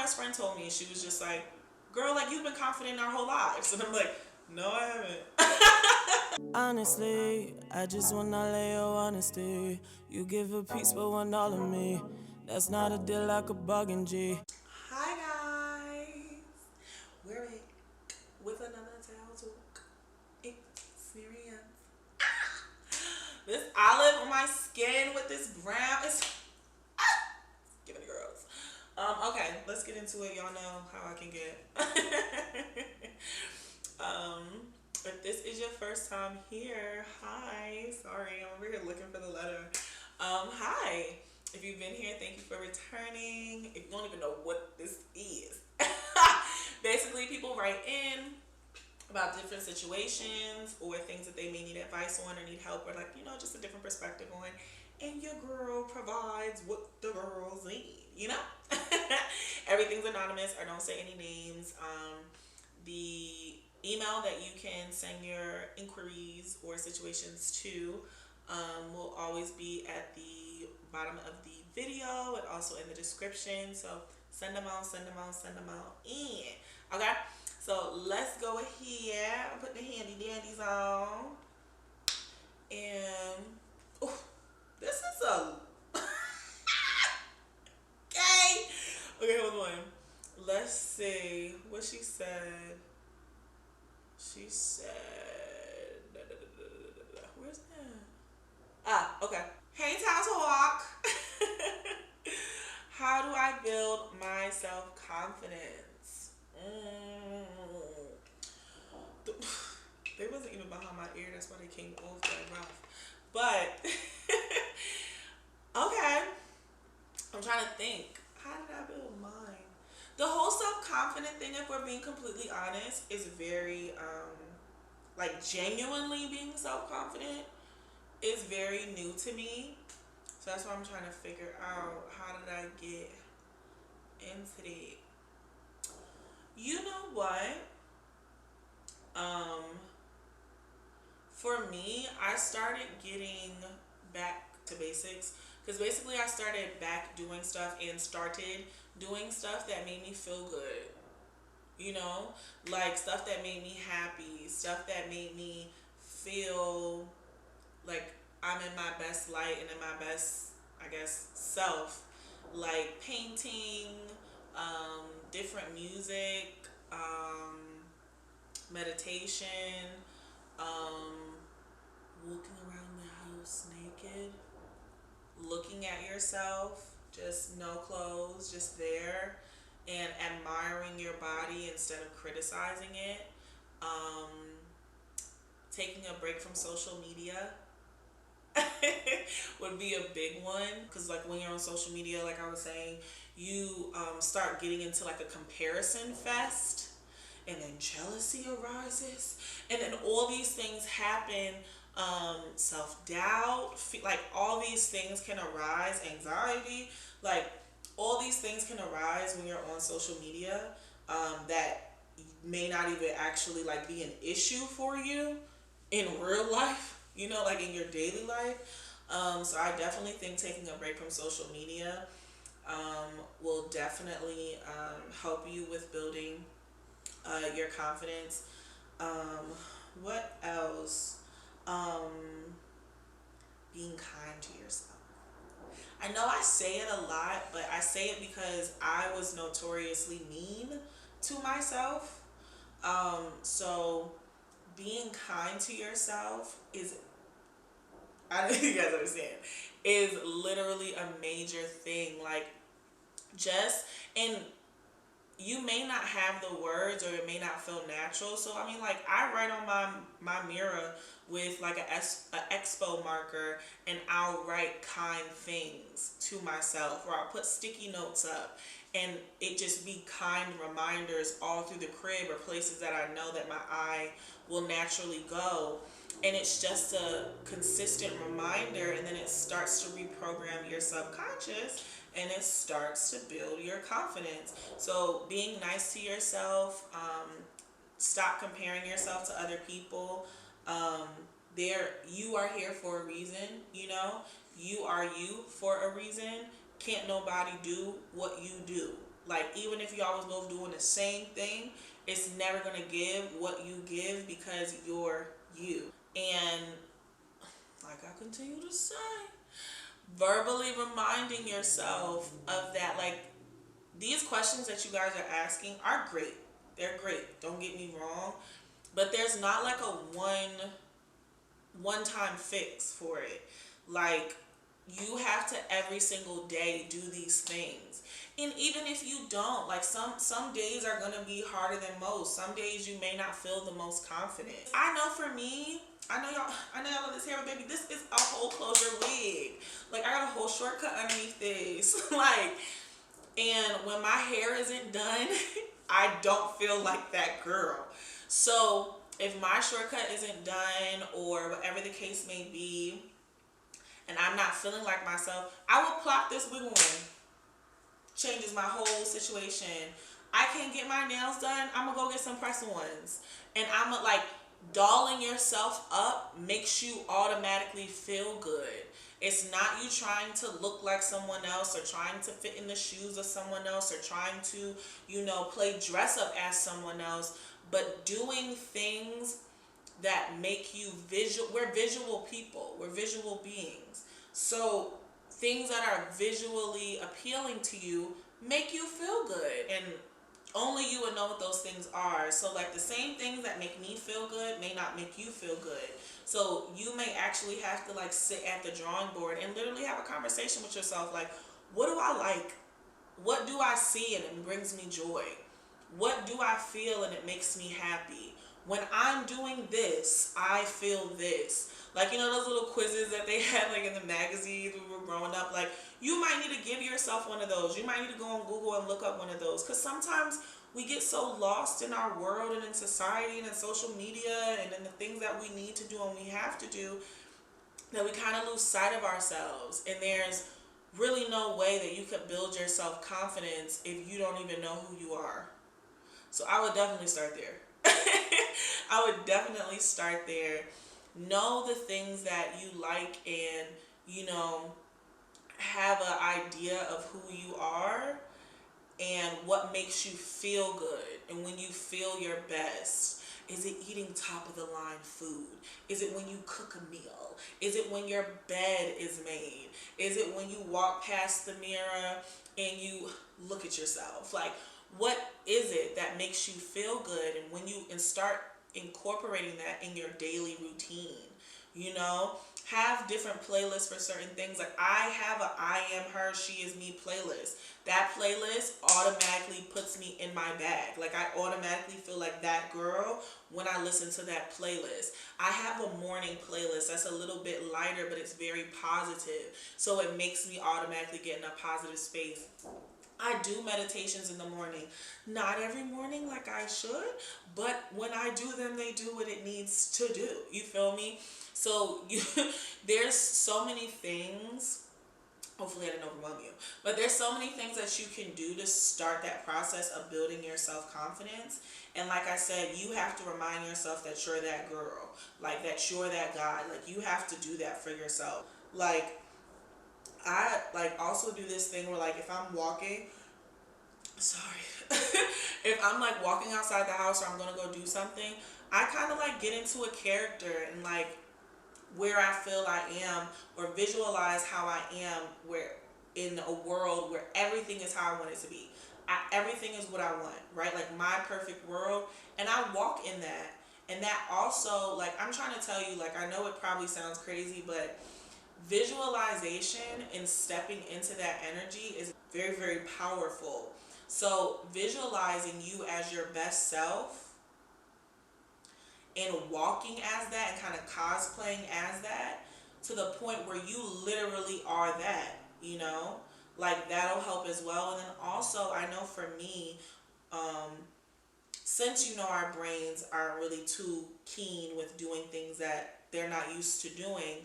best friend told me. She was just like, girl, like, you've been confident our whole lives. And I'm like, no, I haven't. Honestly, I just wanna lay your honesty. You give a piece but want all of me. That's not a deal like a bargain, G. Hi guys, we're back with another Towel Talk experience. This olive on my skin with this brown is giving the girls. Okay, let's get into it. Y'all know how I can get. If this is your first time here, hi. Sorry, I'm over here looking for the letter. Hi. If you've been here, thank you for returning. If you don't even know what this is, basically people write in about different situations or things that they may need advice on or need help or, like, you know, just a different perspective on, and your girl provides what the girls need, you know. Everything's anonymous. I don't say any names. The email that you can send your inquiries or situations to will always be at the bottom of the video and also in the description. So send them out, send them out, send them out in. Okay, so let's go ahead and put the handy dandies on. And oh, this is a okay. Okay, hold on. Let's see what she said. She said, where's that? Ah, okay. Hey, Towel Talk. How do I build my self-confidence? They wasn't even behind my ear. That's why they came off that rough. But, okay. I'm trying to think. How did I build mine? The whole self-confident thing, if we're being completely honest, is very, like, genuinely being self-confident is very new to me. So that's why I'm trying to figure out, how did I get into that? You know what? For me, I started getting back to basics because basically I started back doing stuff and started doing stuff that made me feel good. You know, like stuff that made me happy, stuff that made me feel like I'm in my best light and in my best, I guess, self. Like painting, different music, meditation, um, walking around the house naked, looking at yourself, just no clothes, just there, and admiring your body instead of criticizing it. Um, Taking a break from social media would be a big one, because like when you're on social media, like I was saying, you start getting into like a comparison fest, and then jealousy arises, and then all these things happen. Self-doubt, like all these things can arise, anxiety, like all these things can arise when you're on social media, that may not even actually like be an issue for you in real life, you know, like in your daily life. So I definitely think taking a break from social media will definitely help you with building your confidence. What else? Being kind to yourself. I know I say it a lot, but I say it because I was notoriously mean to myself. So being kind to yourself is, I don't know if you guys understand, is literally a major thing. Like, just, and you may not have the words or it may not feel natural. So I mean, like, I write on my mirror with like a expo marker, and I'll write kind things to myself, or I'll put sticky notes up, and it just be kind reminders all through the crib or places that I know that my eye will naturally go. And it's just a consistent reminder, and then it starts to reprogram your subconscious, and it starts to build your confidence. So being nice to yourself, stop comparing yourself to other people. You are here for a reason, you know. You are you for a reason. Can't nobody do what you do. Like, even if you always both doing the same thing, it's never going to give what you give because you're you. And like I continue to say, verbally reminding yourself of that. Like, these questions that you guys are asking are great. They're great. Don't get me wrong. But there's not like a one time fix for it. Like, you have to every single day do these things. And even if you don't, like, some days are gonna be harder than most. Some days you may not feel the most confident. I know for me, I know y'all love this hair, but baby, this is a whole closure wig. Like, I got a whole shortcut underneath this. Like, and when my hair isn't done, I don't feel like that girl. So if my shortcut isn't done or whatever the case may be, and I'm not feeling like myself, I will plop this wig on. Changes my whole situation. I can't get my nails done, I'm gonna go get some press-ons. And I'm like, dolling yourself up makes you automatically feel good. It's not you trying to look like someone else or trying to fit in the shoes of someone else or trying to, play dress up as someone else, but doing things that make you visual. We're visual people. We're visual beings. So things that are visually appealing to you make you feel good. And only you would know what those things are. So like, the same things that make me feel good may not make you feel good. So you may actually have to like sit at the drawing board and literally have a conversation with yourself. Like, what do I like? What do I see and it brings me joy? What do I feel and it makes me happy? When I'm doing this, I feel this. Like, those little quizzes that they had like in the magazines when we were growing up. Like, you might need to give yourself one of those. You might need to go on Google and look up one of those. Because sometimes we get so lost in our world and in society and in social media and in the things that we need to do and we have to do, that we kind of lose sight of ourselves. And there's really no way that you could build your self-confidence if you don't even know who you are. So I would definitely start there. I would definitely start there. Know the things that you like and, have an idea of who you are and what makes you feel good. And when you feel your best, is it eating top of the line food? Is it when you cook a meal? Is it when your bed is made? Is it when you walk past the mirror and you look at yourself? Like, what is it that makes you feel good? And when you start incorporating that in your daily routine, have different playlists for certain things. Like, I have a I am her, she is me playlist. That playlist automatically puts me in my bag. Like, I automatically feel like that girl when I listen to that playlist. I have a morning playlist that's a little bit lighter, but it's very positive. So it makes me automatically get in a positive space. I do meditations in the morning. Not every morning like I should, but when I do them, they do what it needs to do. You feel me? So there's so many things. Hopefully I didn't overwhelm you. But there's so many things that you can do to start that process of building your self-confidence. And like I said, you have to remind yourself that you're that girl. Like, that you're that guy. Like, you have to do that for yourself. Like, I also do this thing where, like, if I'm walking, if I'm like walking outside the house or I'm gonna go do something, I kind of like get into a character and like where I feel I am, or visualize how I am, where in a world where everything is how I want it to be. Everything is what I want, right? Like, my perfect world, and I walk in that. And that also, like, I'm trying to tell you, like, I know it probably sounds crazy, but visualization and stepping into that energy is very, very powerful. So visualizing you as your best self and walking as that and kind of cosplaying as that to the point where you literally are that, like, that'll help as well. And then also, I know for me, since our brains aren't really too keen with doing things that they're not used to doing,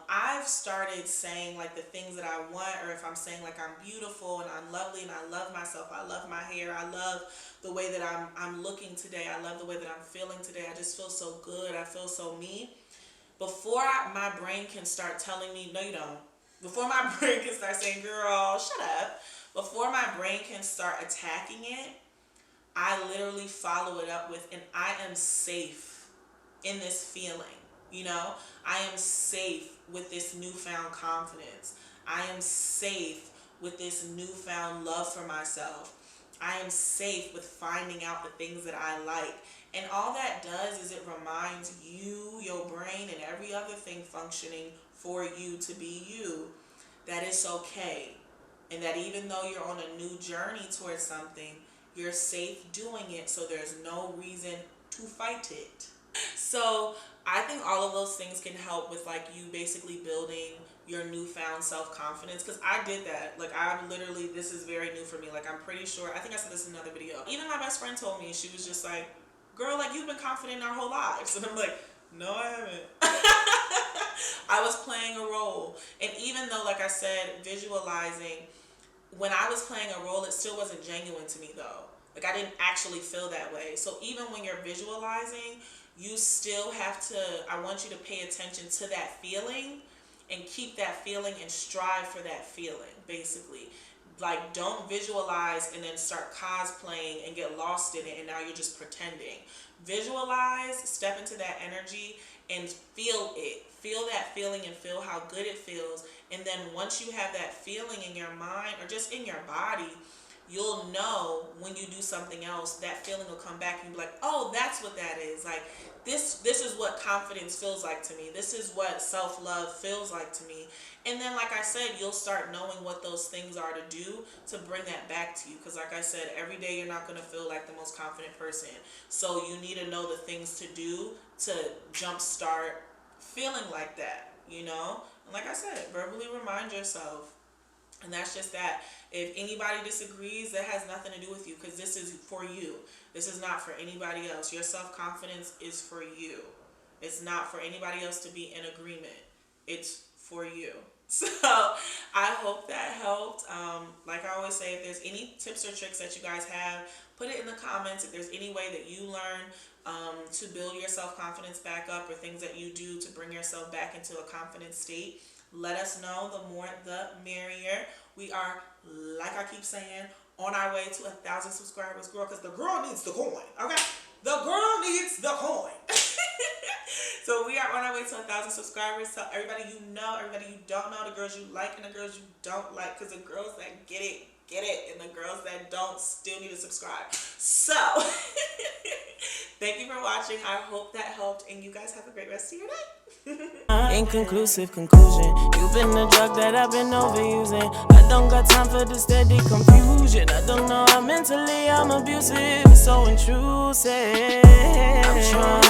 I've started saying like the things that I want, or if I'm saying like I'm beautiful and I'm lovely and I love myself, I love my hair, I love the way that I'm looking today, I love the way that I'm feeling today, I just feel so good, I feel so me. Before my brain can start telling me, no you don't, Before my brain can start saying, girl, shut up. Before my brain can start attacking it, I literally follow it up with, and I am safe in this feeling. You know, I am safe with this newfound confidence. I am safe with this newfound love for myself. I am safe with finding out the things that I like. And all that does is it reminds you, your brain, and every other thing functioning for you to be you, that it's okay. And that even though you're on a new journey towards something, you're safe doing it, so there's no reason to fight it. So I think all of those things can help with like you basically building your newfound self-confidence, because I did that. Like, I literally, this is very new for me. Like, I'm pretty sure, I think I said this in another video, even my best friend told me, she was just like, girl, like, you've been confident our whole lives. And I'm like, no, I haven't. I was playing a role. And even though, like I said, visualizing, when I was playing a role, it still wasn't genuine to me though. Like, I didn't actually feel that way. So even when you're visualizing, you still have to, I want you to pay attention to that feeling and keep that feeling and strive for that feeling, basically. Like, don't visualize and then start cosplaying and get lost in it and now you're just pretending. Visualize, step into that energy and feel it. Feel that feeling and feel how good it feels. And then once you have that feeling in your mind or just in your body, you'll know when you do something else, that feeling will come back and be like, oh, that's what that is. Like, this is what confidence feels like to me. This is what self-love feels like to me. And then, like I said, you'll start knowing what those things are to do to bring that back to you. Because like I said, every day you're not going to feel like the most confident person. So you need to know the things to do to jumpstart feeling like that, you know? And like I said, verbally remind yourself. And that's just that. If anybody disagrees, that has nothing to do with you, because this is for you. This is not for anybody else. Your self-confidence is for you. It's not for anybody else to be in agreement. It's for you. So I hope that helped. Like I always say, if there's any tips or tricks that you guys have, put it in the comments. If there's any way that you learn to build your self-confidence back up, or things that you do to bring yourself back into a confident state, let us know. The more the merrier. We are, like I keep saying, on our way to 1,000 subscribers, girl, because the girl needs the coin, okay? The girl needs the coin. So we are on our way to 1,000 subscribers. So everybody you know, everybody you don't know, the girls you like and the girls you don't like, because the girls that get it, and the girls that don't still need to subscribe. So thank you for watching. I hope that helped, and you guys have a great rest of your day. Inconclusive conclusion. You've been the drug that I've been overusing. I don't got time for the steady confusion. I don't know how mentally I'm abusive. It's so intrusive. I'm trying.